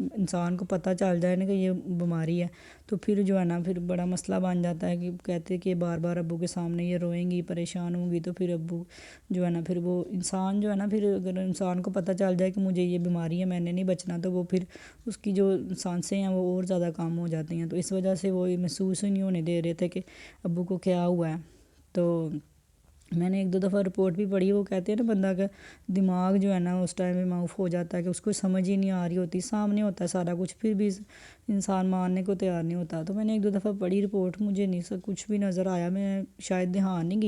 انسان کو پتہ چل جائے نا کہ یہ بیماری ہے تو پھر جو ہے نا پھر بڑا مسئلہ بن جاتا ہے کہ کہتے کہ بار بار ابو کے سامنے یہ روئیں گی پریشان ہوں گی تو پھر ابو جو ہے نا پھر وہ انسان جو ہے نا پھر اگر انسان کو پتہ چل جائے کہ مجھے یہ بیماری ہے میں نے نہیں بچنا تو وہ پھر اس کی جو سانسیں ہیں وہ اور زیادہ کم ہو جاتی ہیں، تو اس وجہ سے وہ محسوس ہی نہیں ہونے دے رہے تھے کہ ابو کو کیا ہوا ہے۔ تو میں نے ایک دو دفعہ رپورٹ بھی پڑھی، وہ کہتے ہیں نا بندہ کا دماغ جو ہے نا اس ٹائم میں معاف ہو جاتا ہے کہ اس کو سمجھ ہی نہیں آ رہی ہوتی، سامنے ہوتا ہے سارا کچھ پھر بھی انسان ماننے کو تیار نہیں ہوتا۔ تو میں نے ایک دو دفعہ پڑھی رپورٹ، مجھے نہیں سب کچھ بھی نظر آیا، میں شاید دھیان نہیں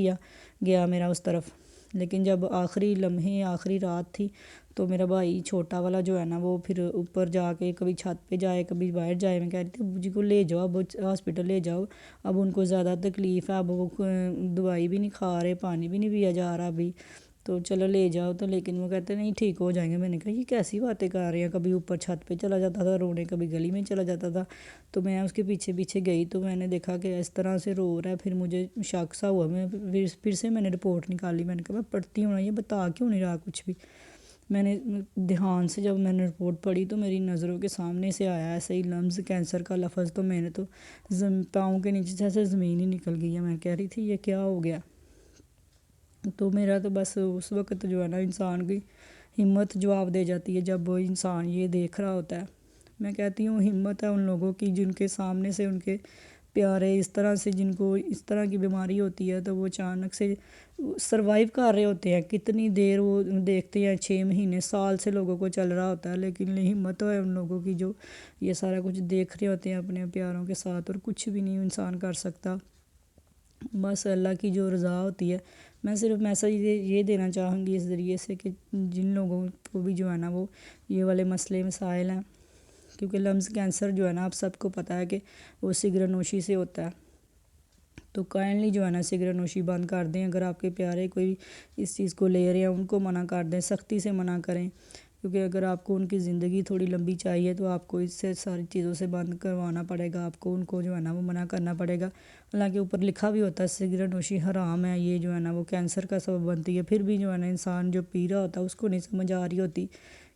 گیا میرا اس طرف، لیکن جب آخری لمحے آخری رات تھی تو میرا بھائی چھوٹا والا جو ہے نا وہ پھر اوپر جا کے کبھی چھت پہ جائے کبھی باہر جائے، میں کہہ رہی تھی ابو جی کو لے جاؤ، اب ہاسپٹل لے جاؤ، اب ان کو زیادہ تکلیف ہے، اب وہ دوائی بھی نہیں کھا رہے، پانی بھی نہیں پیا جا رہا ابھی، تو چلو لے جاؤ، تو لیکن وہ کہتے نہیں ٹھیک ہو جائیں گے۔ میں نے کہا یہ کیسی باتیں کر رہے ہیں، کبھی اوپر چھت پہ چلا جاتا تھا رونے، کبھی گلی میں چلا جاتا تھا، تو میں اس کے پیچھے پیچھے گئی تو میں نے دیکھا کہ اس طرح سے رو رہا ہے، پھر مجھے شک سا ہوا، میں پھر سے میں نے رپورٹ نکالی، میں نے کہا میں پڑھتی ہوں نا، یہ بتا کیوں نہیں رہا کچھ بھی۔ میں نے دھیان سے جب میں نے رپورٹ پڑھی تو میری نظروں کے سامنے سے آیا ایسے ہی لفظ کینسر کا لفظ، تو میں نے تو پاؤں کے نیچے جیسے زمین ہی نکل گئی ہے، میں کہہ رہی تھی یہ کیا ہو گیا۔ تو میرا تو بس اس وقت جو ہے نا انسان کی ہمت جواب دے جاتی ہے جب وہ انسان یہ دیکھ رہا ہوتا ہے۔ میں کہتی ہوں ہمت ہے ان لوگوں کی جن کے سامنے سے ان کے پیارے اس طرح سے جن کو اس طرح کی بیماری ہوتی ہے تو وہ اچانک سے سروائیو کر رہے ہوتے ہیں، کتنی دیر وہ دیکھتے ہیں، 6 مہینے سال سے لوگوں کو چل رہا ہوتا ہے، لیکن ہمت ہے ان لوگوں کی جو یہ سارا کچھ دیکھ رہے ہوتے ہیں اپنے پیاروں کے ساتھ، اور کچھ بھی نہیں انسان کر سکتا، بس اللہ کی جو رضا ہوتی ہے۔ میں صرف میسیج یہ دینا چاہوں گی اس ذریعے سے کہ جن لوگوں کو بھی جو ہے نا وہ یہ والے مسئلے مسائل ہیں، کیونکہ لمس کینسر جو ہے نا آپ سب کو پتہ ہے کہ وہ سگریٹ نوشی سے ہوتا ہے، تو کائنڈلی جو ہے نا سگریٹ نوشی بند کر دیں، اگر آپ کے پیارے کوئی اس چیز کو لے رہے ہیں ان کو منع کر دیں، سختی سے منع کریں، کیونکہ اگر آپ کو ان کی زندگی تھوڑی لمبی چاہیے تو آپ کو اس سے ساری چیزوں سے بند کروانا پڑے گا، آپ کو ان کو جو ہے نا وہ منع کرنا پڑے گا۔ اللہ کے اوپر لکھا بھی ہوتا ہے سگریٹ نوشی حرام ہے، یہ جو ہے نا وہ کینسر کا سبب بنتی ہے، پھر بھی جو ہے نا انسان جو پی رہا ہوتا ہے اس کو نہیں سمجھ آ رہی ہوتی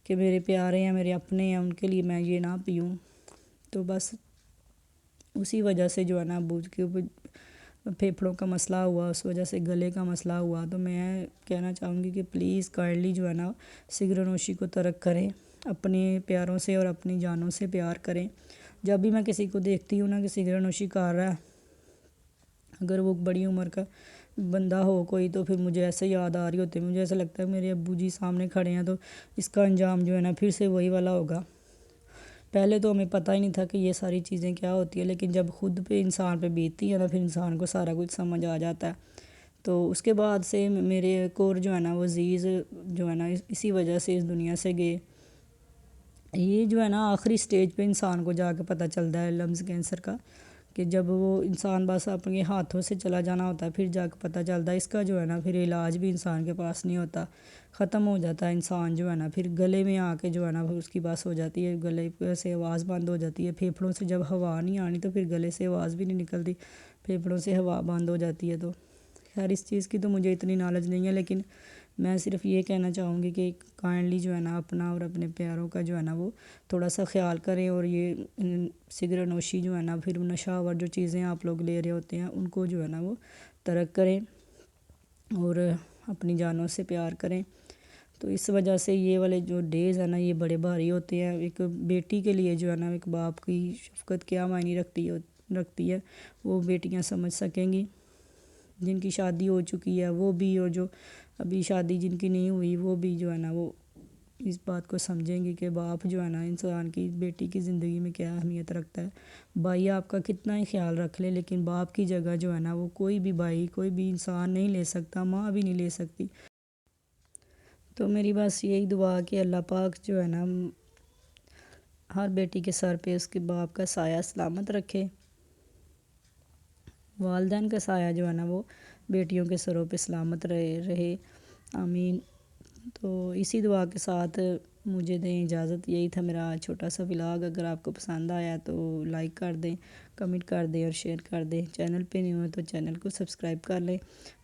کہ میرے پیارے ہیں میرے اپنے ہیں ان کے لیے میں یہ نہ پیوں۔ تو بس اسی وجہ سے جو ہے نا ابو کے پھیپھڑوں کا مسئلہ ہوا، اس وجہ سے گلے کا مسئلہ ہوا، تو میں کہنا چاہوں گی کہ پلیز کائنڈلی جو ہے نا سگریٹ نوشی کو ترک کریں، اپنے پیاروں سے اور اپنی جانوں سے پیار کریں۔ جب بھی میں کسی کو دیکھتی ہوں نا کہ سگریٹ نوشی کر رہا ہے، اگر وہ بڑی عمر کا بندہ ہو کوئی، تو پھر مجھے ایسے یاد آ رہی ہوتی ہے، مجھے ایسا لگتا ہے میرے ابو جی سامنے کھڑے ہیں تو اس کا انجام جو ہے نا پھر سے وہی والا ہوگا۔ پہلے تو ہمیں پتہ ہی نہیں تھا کہ یہ ساری چیزیں کیا ہوتی ہیں، لیکن جب خود پہ انسان پہ بیتتی ہے نا پھر انسان کو سارا کچھ سمجھ آ جاتا ہے۔ تو اس کے بعد سے میرے کور جو ہے نا وہ عزیز جو ہے نا اسی وجہ سے اس دنیا سے گئے۔ یہ جو ہے نا آخری سٹیج پہ انسان کو جا کے پتہ چلتا ہے لمس کینسر کا، کہ جب وہ انسان بس اپنے ہاتھوں سے چلا جانا ہوتا ہے پھر جا کے پتہ چلتا ہے، اس کا جو ہے نا پھر علاج بھی انسان کے پاس نہیں ہوتا، ختم ہو جاتا ہے انسان جو ہے نا، پھر گلے میں آ کے جو ہے نا اس کی بس ہو جاتی ہے، گلے سے آواز بند ہو جاتی ہے، پھیپھڑوں سے جب ہوا نہیں آنی تو پھر گلے سے آواز بھی نہیں نکلتی، پھیپھڑوں سے ہوا بند ہو جاتی ہے۔ تو خیر اس چیز کی تو مجھے اتنی نالج نہیں ہے، لیکن میں صرف یہ کہنا چاہوں گی کہ کائنڈلی جو ہے نا اپنا اور اپنے پیاروں کا جو ہے نا وہ تھوڑا سا خیال کریں، اور یہ سگریٹ نوشی جو ہے نا پھر نشہ آور جو چیزیں آپ لوگ لے رہے ہوتے ہیں ان کو جو ہے نا وہ ترک کریں اور اپنی جانوں سے پیار کریں۔ تو اس وجہ سے یہ والے جو ڈیز ہیں نا یہ بڑے بھاری ہوتے ہیں، ایک بیٹی کے لیے جو ہے نا ایک باپ کی شفقت کیا معنی رکھتی ہے وہ بیٹیاں سمجھ سکیں گی، جن کی شادی ہو چکی ہے وہ بھی، اور جو ابھی شادی جن کی نہیں ہوئی وہ بھی جو ہے نا وہ اس بات کو سمجھیں گی کہ باپ جو ہے نا انسان کی بیٹی کی زندگی میں کیا اہمیت رکھتا ہے۔ بھائی آپ کا کتنا ہی خیال رکھ لے لیکن باپ کی جگہ جو ہے نا وہ کوئی بھی بھائی کوئی بھی انسان نہیں لے سکتا، ماں بھی نہیں لے سکتی۔ تو میری بس یہی دعا کہ اللہ پاک جو ہے نا ہر بیٹی کے سر پہ اس کے باپ کا سایہ سلامت رکھے، والدین کا سایہ جو ہے نا وہ بیٹیوں کے سروں پہ سلامت رہے، آمین۔ تو اسی دعا کے ساتھ مجھے دیں اجازت، یہی تھا میرا چھوٹا سا ولاگ، اگر آپ کو پسند آیا تو لائک کر دیں، کمنٹ کر دیں اور شیئر کر دیں، چینل پہ نہیں ہو تو چینل کو سبسکرائب کر لیں،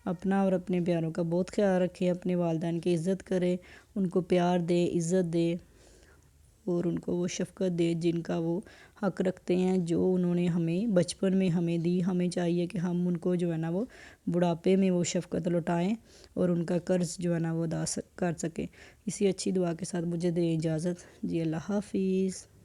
اپنا اور اپنے پیاروں کا بہت خیال رکھیں، اپنے والدین کی عزت کریں، ان کو پیار دیں عزت دیں، اور ان کو وہ شفقت دے جن کا وہ حق رکھتے ہیں، جو انہوں نے ہمیں بچپن میں ہمیں دی۔ ہمیں چاہیے کہ ہم ان کو جو ہے نا وہ بڑھاپے میں وہ شفقت لوٹائیں اور ان کا قرض جو ہے نا وہ ادا کر سکیں۔ اسی اچھی دعا کے ساتھ مجھے دیں اجازت جی، اللہ حافظ۔